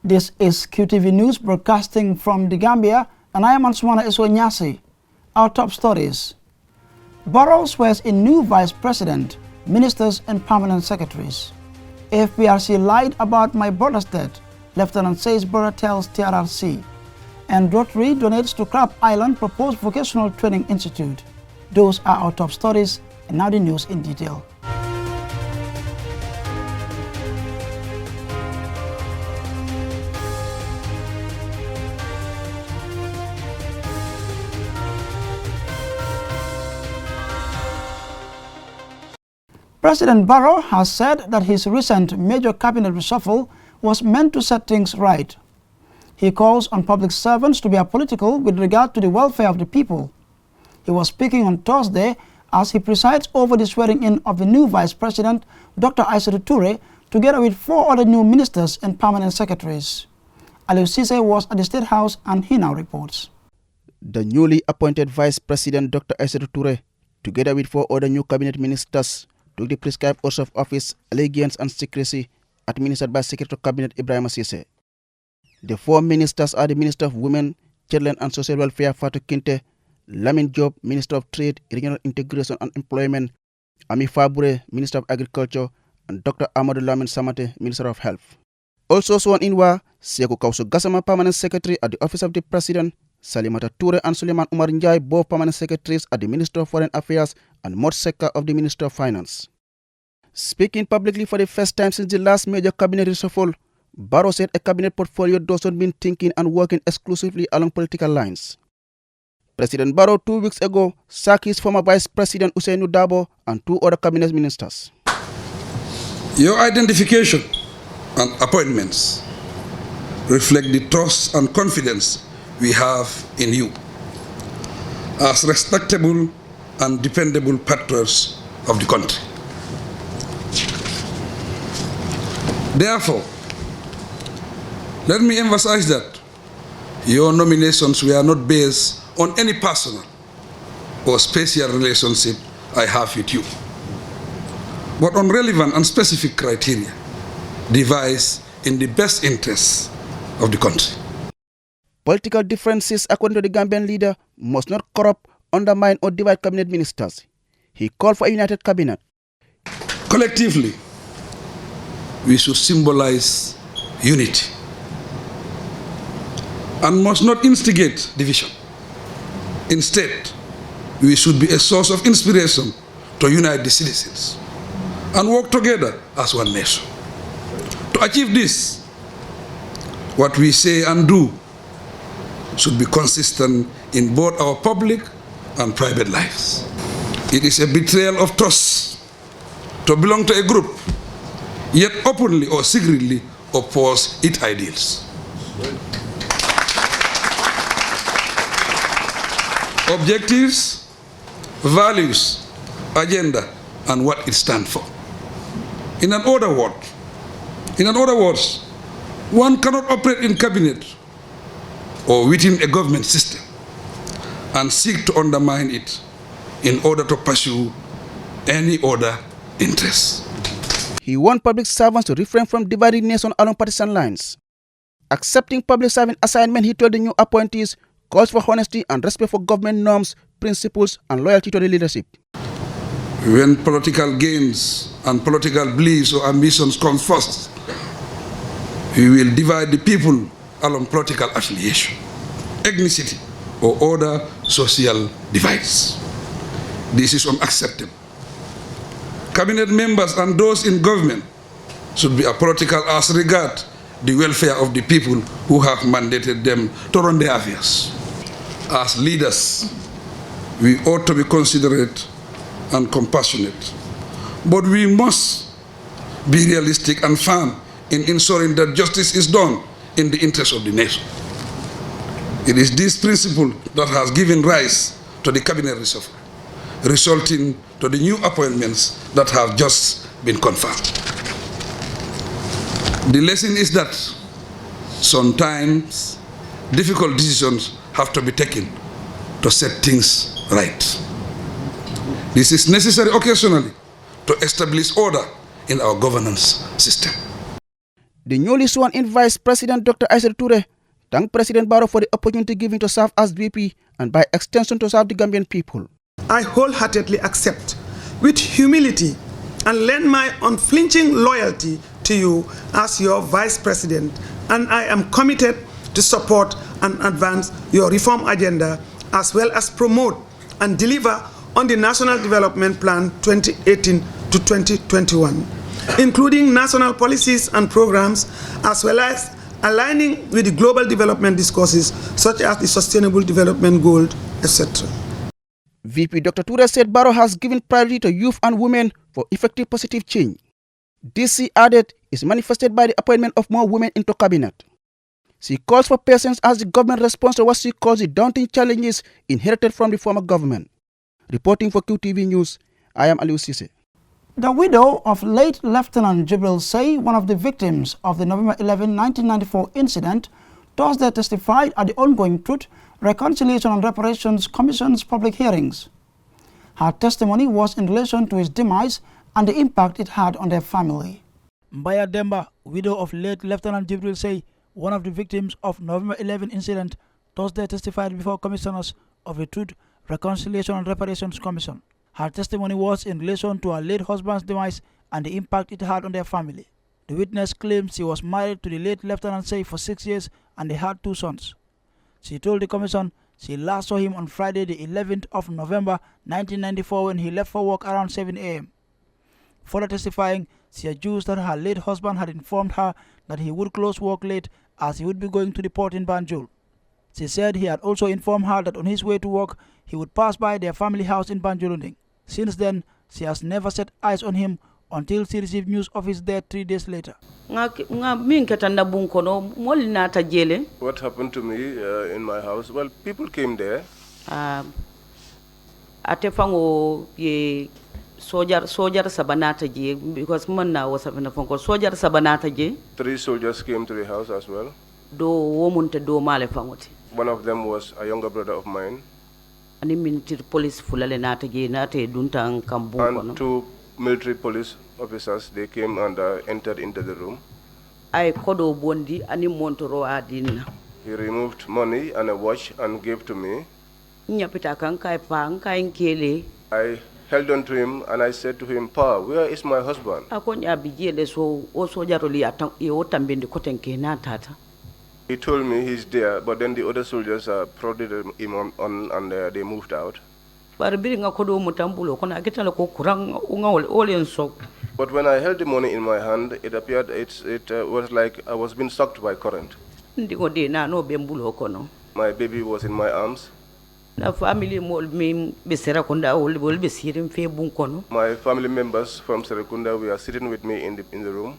This is QTV News broadcasting from the Gambia, and I am Ansumana Isonyasi. Our top stories. Barrow swears in new vice president, ministers and permanent secretaries. FBRC lied about my brother's death, Lieutenant says brother tells TRRC. And Rotary donates to Crab Island proposed vocational training institute. Those are our top stories, and now the news in detail. President Barrow has said that his recent major cabinet reshuffle was meant to set things right. He calls on public servants to be apolitical with regard to the welfare of the people. He was speaking on Thursday as he presides over the swearing-in of the new Vice President, Dr. Aissatou Touré, together with 4 other new ministers and permanent secretaries. Aliou Cisse was at the State House and he now reports. The newly appointed Vice President, Dr. Aissatou Touré, together with 4 other new cabinet ministers, took the prescribed oath of office, allegiance and secrecy administered by Secretary of Cabinet Ibrahima Cisse. The 4 ministers are the Minister of Women, Children and Social Welfare Fatou Kinte, Lamin Job, Minister of Trade, Regional Integration and Employment, Ami Fabure, Minister of Agriculture, and Dr. Amadou Lamin Samate, Minister of Health. Also sworn in were Sekou Kausu Gassama, Permanent Secretary at the Office of the President, Salimata Touré and Suleiman Umar Njai, both permanent secretaries at the Ministry of Foreign Affairs, and Mot Sekka of the Ministry of Finance. Speaking publicly for the first time since the last major cabinet reshuffle, Barrow said a cabinet portfolio doesn't mean thinking and working exclusively along political lines. President Barrow 2 weeks ago sacked his former Vice President Ousainou Darboe and 2 other cabinet ministers. Your identification and appointments reflect the trust and confidence we have in you as respectable and dependable patrons of the country. Therefore, let me emphasize that your nominations were not based on any personal or special relationship I have with you, but on relevant and specific criteria devised in the best interests of the country. Political differences, according to the Gambian leader, must not corrupt, undermine or divide cabinet ministers. He called for a united cabinet. Collectively, we should symbolize unity and must not instigate division. Instead, we should be a source of inspiration to unite the citizens and work together as one nation. To achieve this, what we say and do should be consistent in both our public and private lives. It is a betrayal of trust to belong to a group, yet openly or secretly oppose its ideals. Objectives, values, agenda, and what it stands for. In other words, one cannot operate in cabinet or within a government system and seek to undermine it in order to pursue any other interests. He warned public servants to refrain from dividing the nation along partisan lines. Accepting public servant assignment, he told the new appointees, calls for honesty and respect for government norms, principles, and loyalty to the leadership. When political gains and political beliefs or ambitions come first, we will divide the people along political affiliation, ethnicity, or other social divides. This is unacceptable. Cabinet members and those in government should be apolitical as regards the welfare of the people who have mandated them to run their affairs. As leaders, we ought to be considerate and compassionate, but we must be realistic and firm in ensuring that justice is done in the interest of the nation. It is this principle that has given rise to the cabinet reshuffle, resulting to the new appointments that have just been confirmed. The lesson is that sometimes difficult decisions have to be taken to set things right. This is necessary occasionally to establish order in our governance system. The newly sworn-in Vice President Dr. Isatou Touré thanked President Barrow for the opportunity given to serve as VP and by extension to serve the Gambian people. I wholeheartedly accept with humility and lend my unflinching loyalty to you as your Vice President, and I am committed to support and advance your reform agenda as well as promote and deliver on the National Development Plan 2018 to 2021, including national policies and programs as well as aligning with the global development discourses such as the Sustainable Development Goals, etc. VP Dr. Touré said Barrow has given priority to youth and women for effective positive change. This, he added, is manifested by the appointment of more women into cabinet. She calls for patience as the government responds to what she calls the daunting challenges inherited from the former government. Reporting for QTV News, I am Aliou Cissé. The widow of late Lieutenant Jibril Say, one of the victims of the November 11, 1994 incident, Thursday testified at the ongoing Truth, Reconciliation and Reparations Commission's public hearings. Her testimony was in relation to his demise and the impact it had on their family. Mbaya Demba, widow of late Lieutenant Jibril Say, one of the victims of November 11 incident, Thursday testified before commissioners of the Truth, Reconciliation and Reparations Commission. Her testimony was in relation to her late husband's demise and the impact it had on their family. The witness claimed she was married to the late Lieutenant Say for 6 years and they had 2 sons. She told the commission she last saw him on Friday the 11th of November 1994 when he left for work around 7 a.m. Further testifying, she accused that her late husband had informed her that he would close work late as he would be going to the port in Banjul. She said he had also informed her that on his way to work, he would pass by their family house in Banjulunding. Since then, she has never set eyes on him until she received news of his death 3 days later. What happened to me in my house? Well, people came there. Soldier sabanata je because manna was having a phone soldier sabanata je. 3 soldiers came to the house as well. Do woman to do male famoti. One of them was a younger brother of mine. And military police fulale nata je nate dunta kambu. And 2 military police officers, they came and entered into the room. I kodo bondi ani montoro adina. He removed money and a watch and gave to me. Nyapita kankai pankai nkele. I held on to him and I said to him, Pa, where is my husband? He told me he's there, but then the other soldiers prodded him on and they moved out. But when I held the money in my hand, it appeared it was like I was being sucked by current. My baby was in my arms. My family members from Serekunda were sitting with me in the room.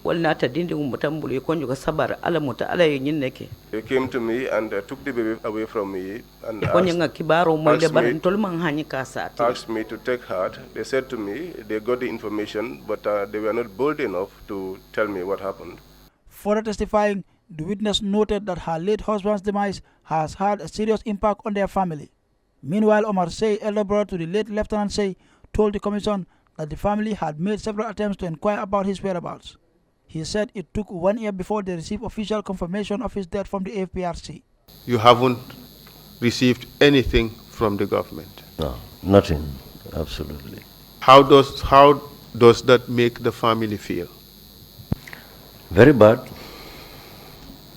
They came to me and took the baby away from me and asked me to take heart. They said to me they got the information, but they were not bold enough to tell me what happened. Further testifying, the witness noted that her late husband's demise has had a serious impact on their family. Meanwhile, Omar Say, elder brother to the late Lieutenant Say, told the commission that the family had made several attempts to inquire about his whereabouts. He said it took 1 year before they received official confirmation of his death from the AFPRC. You haven't received anything from the government? No, nothing, absolutely. How does that make the family feel? Very bad.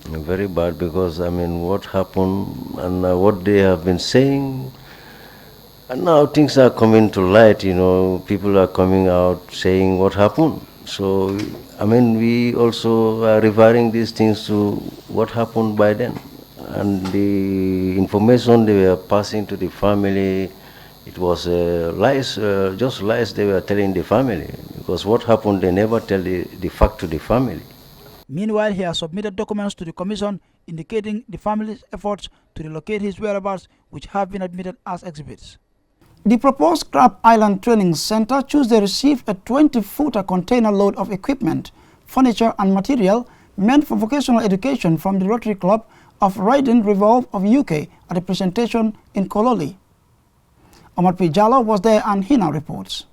Very bad, because I mean what happened and what they have been saying, and now things are coming to light, you know, people are coming out saying what happened. So I mean we also are referring these things to what happened by then, and the information they were passing to the family, it was lies, just lies they were telling the family, because what happened they never tell the fact to the family. Meanwhile, he has submitted documents to the commission indicating the family's efforts to relocate his whereabouts, which have been admitted as exhibits. The proposed Crab Island Training Center Tuesday received a 20-footer container load of equipment, furniture and material meant for vocational education from the Rotary Club of Riding Revolve of UK at a presentation in Kololi. Omar P. Jallo was there and he now reports.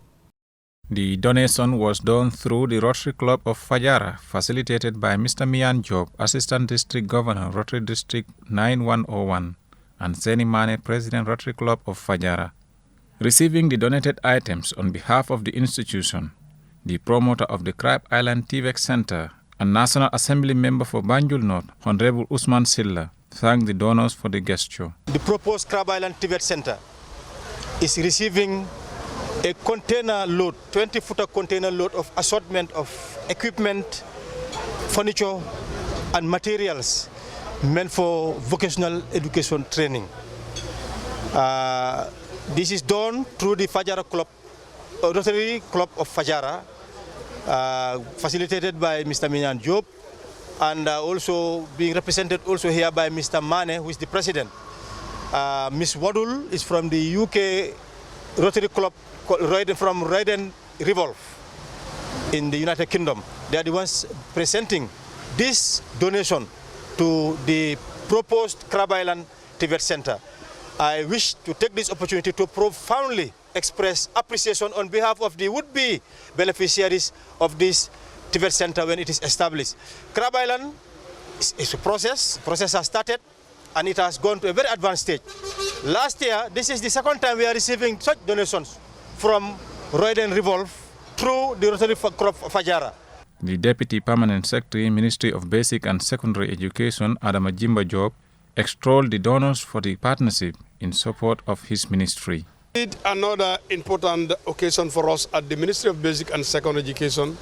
The donation was done through the Rotary Club of Fajara, facilitated by Mr. Mian Job, Assistant District Governor, Rotary District 9101, and Seni Mane, President, Rotary Club of Fajara. Receiving the donated items on behalf of the institution, the promoter of the Crab Island TVEC Center and National Assembly member for Banjul North, Honorable Usman Silla, thanked the donors for the gesture. The proposed Crab Island TVEC Center is receiving a container load, 20-footer container load of assortment of equipment, furniture, and materials meant for vocational education training. This is done through the Fajara Club, Rotary Club of Fajara, facilitated by Mr. Mian Job, and also being represented also here by Mr. Mane, who is the president. Ms. Wadul is from the UK Rotary Club from Royden Revolve in the United Kingdom. They are the ones presenting this donation to the proposed Crab Island TVET Center. I wish to take this opportunity to profoundly express appreciation on behalf of the would-be beneficiaries of this TVET Center when it is established. Crab Island is a process. Process has started and it has gone to a very advanced stage. Last year, this is the second time we are receiving such donations from Royden Revolve through the Rotary Club of Fajara. The Deputy Permanent Secretary, Ministry of Basic and Secondary Education, Adama Jimba Job, extolled the donors for the partnership in support of his ministry. Another important occasion for us at the Ministry of Basic and Secondary Education,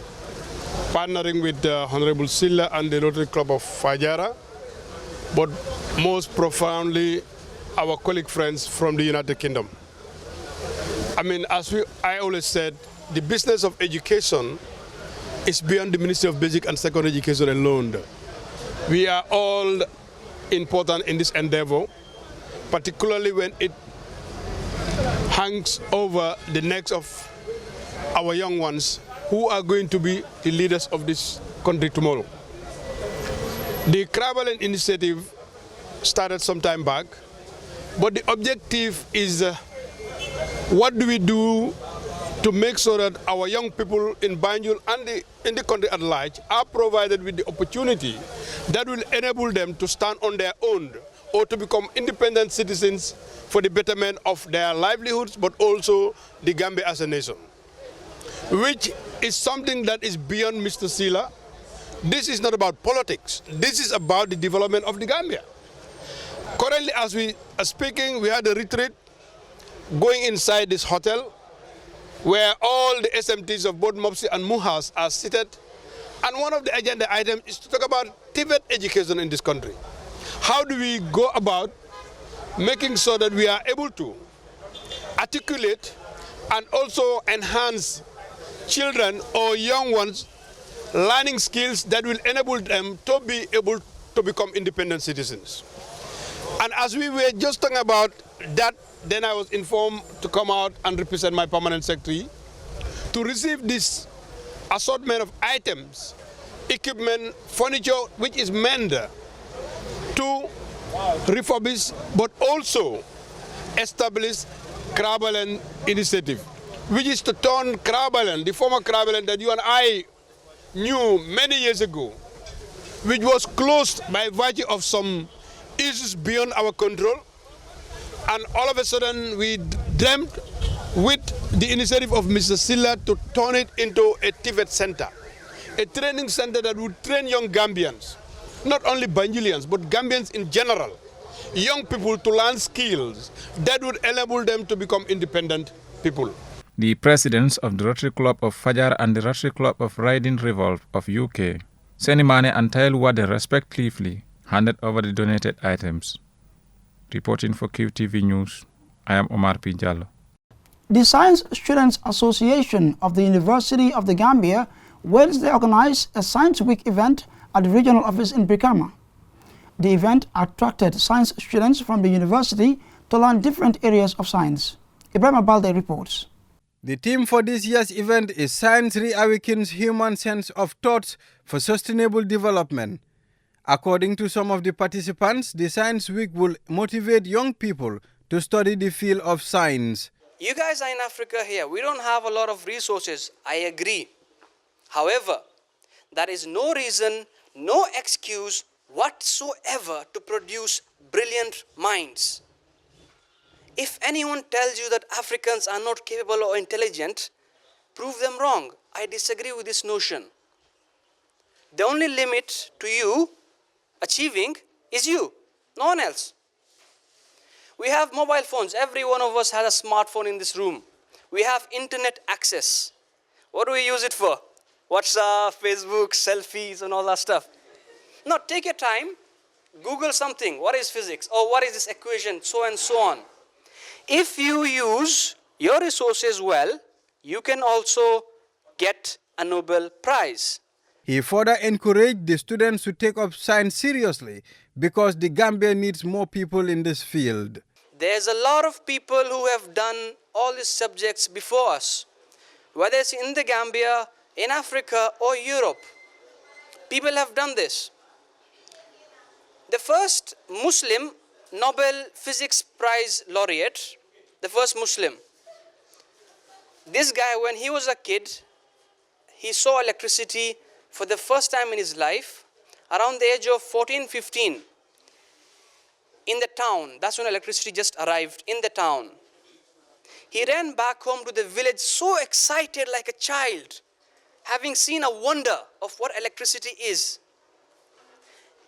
partnering with Honorable Silla and the Rotary Club of Fajara, but most profoundly our colleague friends from the United Kingdom. I mean, I always said, the business of education is beyond the Ministry of Basic and Secondary Education alone. We are all important in this endeavor, particularly when it hangs over the necks of our young ones who are going to be the leaders of this country tomorrow. The Crab Island initiative started some time back, but the objective is what do we do to make sure that our young people in Banjul and in the country at large are provided with the opportunity that will enable them to stand on their own or to become independent citizens for the betterment of their livelihoods, but also the Gambia as a nation, which is something that is beyond Mr. Silla. This is not about politics. This is about the development of the Gambia. Currently, as we are speaking, we had a retreat going inside this hotel where all the SMTs of both MOPSI and MUHAS are seated. And one of the agenda items is to talk about TVET education in this country. How do we go about making sure that we are able to articulate and also enhance children or young ones learning skills that will enable them to be able to become independent citizens. And as we were just talking about that, then I was informed to come out and represent my permanent secretary to receive this assortment of items, equipment, furniture, which is meant to refurbish, but also establish Crab Island initiative, which is to turn Crab Island, the former Crab Island that you and I knew many years ago, which was closed by virtue of some issues beyond our control. And all of a sudden, we dreamt with the initiative of Mr. Silla to turn it into a TVET center, a training center that would train young Gambians, not only Banjulians, but Gambians in general, young people to learn skills that would enable them to become independent people. The presidents of the Rotary Club of Fajara and the Rotary Club of Royden Revolve of UK, Senimane and Tael Wade, respectively, handed over the donated items. Reporting for QTV News, I am Omar P. Jallo. The Science Students Association of the University of the Gambia Wednesday organized a Science Week event at the regional office in Brikama. The event attracted science students from the university to learn different areas of science. Ibrahim Abalde reports. The theme for this year's event is Science Reawakens Human Sense of Thought for Sustainable Development. According to some of the participants, the Science Week will motivate young people to study the field of science. You guys are in Africa here. We don't have a lot of resources. I agree. However, that is no reason, no excuse whatsoever to produce brilliant minds. If anyone tells you that Africans are not capable or intelligent, prove them wrong. I disagree with this notion. The only limit to you achieving is you, no one else. We have mobile phones. Every one of us has a smartphone in this room. We have internet access. What do we use it for? WhatsApp, Facebook, selfies, and all that stuff. Now take your time, Google something. What is physics? Or what is this equation? So and so on. If you use your resources well, you can also get a Nobel Prize. He further encouraged the students to take up science seriously because the Gambia needs more people in this field. There's a lot of people who have done all these subjects before us, whether it's in the Gambia, in Africa, or Europe. People have done this. The first Muslim Nobel Physics Prize laureate, the first Muslim, this guy, when he was a kid, he saw electricity for the first time in his life around the age of 14, 15 in the town. That's when electricity just arrived in the town. He ran back home to the village so excited like a child, having seen a wonder of what electricity is.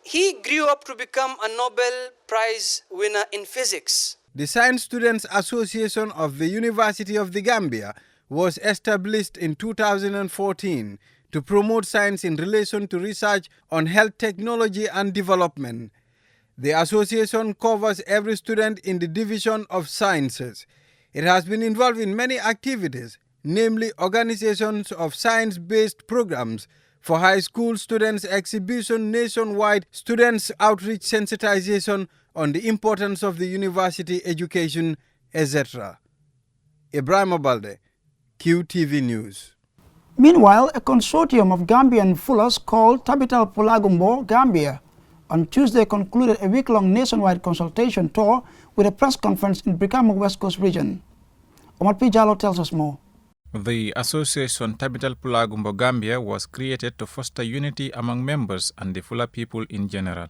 He grew up to become a Nobel Prize winner in physics. The Science Students Association of the University of the Gambia was established in 2014 to promote science in relation to research on health technology and development. The association covers every student in the Division of Sciences. It has been involved in many activities, namely organizations of science-based programs for high school students, exhibition nationwide, students outreach sensitization on the importance of the university education, etc. Ibrahim Abalde, QTV News. Meanwhile, a consortium of Gambian fullers called Tabital Pulagumbo Gambia on Tuesday concluded a week-long nationwide consultation tour with a press conference in Brikama West Coast region. Omar P. Jallo tells us more. The association Tabital Pulagumbo Gambia was created to foster unity among members and the Fula people in general.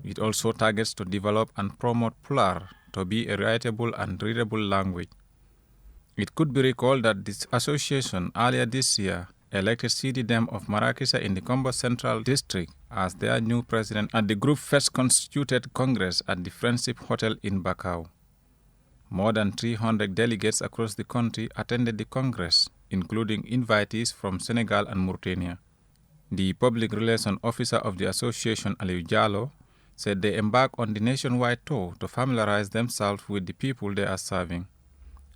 It also targets to develop and promote Pular to be a writable and readable language. It could be recalled that this association earlier this year elected Sidi Dem of Marakisa in the Combo Central District as their new president at the group first constituted Congress at the Friendship Hotel in Bakau. More than 300 delegates across the country attended the Congress, including invitees from Senegal and Mauritania. The public relations officer of the association, Aliou Jallo, said they embark on the nationwide tour to familiarize themselves with the people they are serving,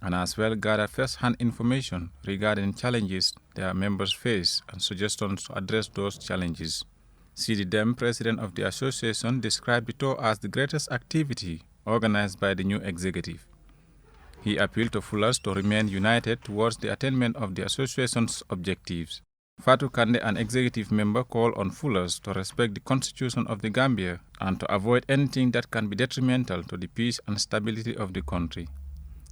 and as well gather first-hand information regarding challenges their members face and suggestions to address those challenges. Sidi Dem, president of the association, described the tour as the greatest activity organized by the new executive. He appealed to Fullers to remain united towards the attainment of the association's objectives. Fatou Kande, an executive member, called on Fullers to respect the constitution of the Gambia and to avoid anything that can be detrimental to the peace and stability of the country.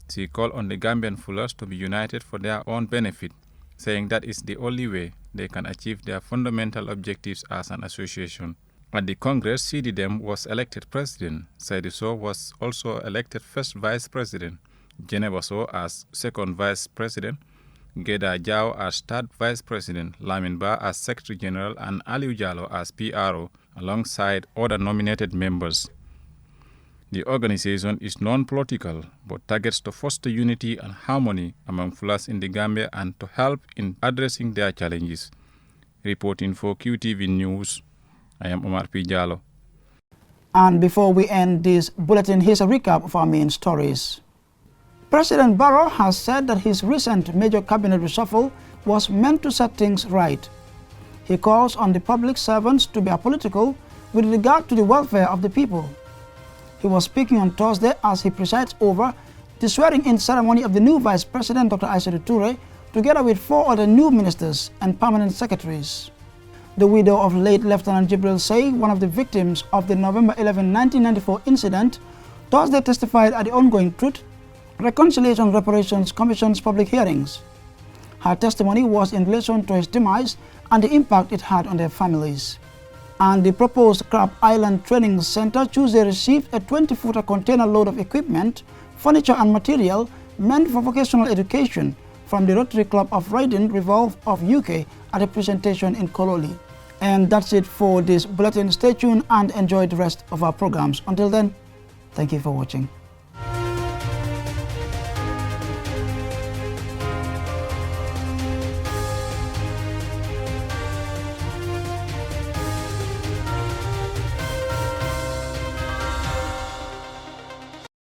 She called on the Gambian Fullers to be united for their own benefit, saying that is the only way they can achieve their fundamental objectives as an association. At the Congress, Sidi Dem was elected president, Saidou Sow was also elected first vice president, Jeneba Sow as second vice president, Geda Jao as third vice president, Lamin Ba as secretary general, and Aliou Jallo as PRO, alongside other nominated members. The organization is non-political, but targets to foster unity and harmony among Fullers in the Gambia and to help in addressing their challenges. Reporting for QTV News, I am Omar P. Jallo. And before we end this bulletin, here's a recap of our main stories. President Barrow has said that his recent major cabinet reshuffle was meant to set things right. He calls on the public servants to be apolitical with regard to the welfare of the people. He was speaking on Thursday as he presides over the swearing-in ceremony of the new Vice President, Dr. Aissatou Touré, together with 4 other new ministers and permanent secretaries. The widow of late Lieutenant Jibril Say, one of the victims of the November 11, 1994 incident, Thursday testified at the ongoing truth Reconciliation Reparations Commission's public hearings. Her testimony was in relation to his demise and the impact it had on their families. And the proposed Crab Island Training Center Tuesday received a 20-footer container load of equipment, furniture and material meant for vocational education from the Rotary Club of Riding Revolve of UK at a presentation in Kololi. And that's it for this bulletin. Stay tuned and enjoy the rest of our programs. Until then, thank you for watching.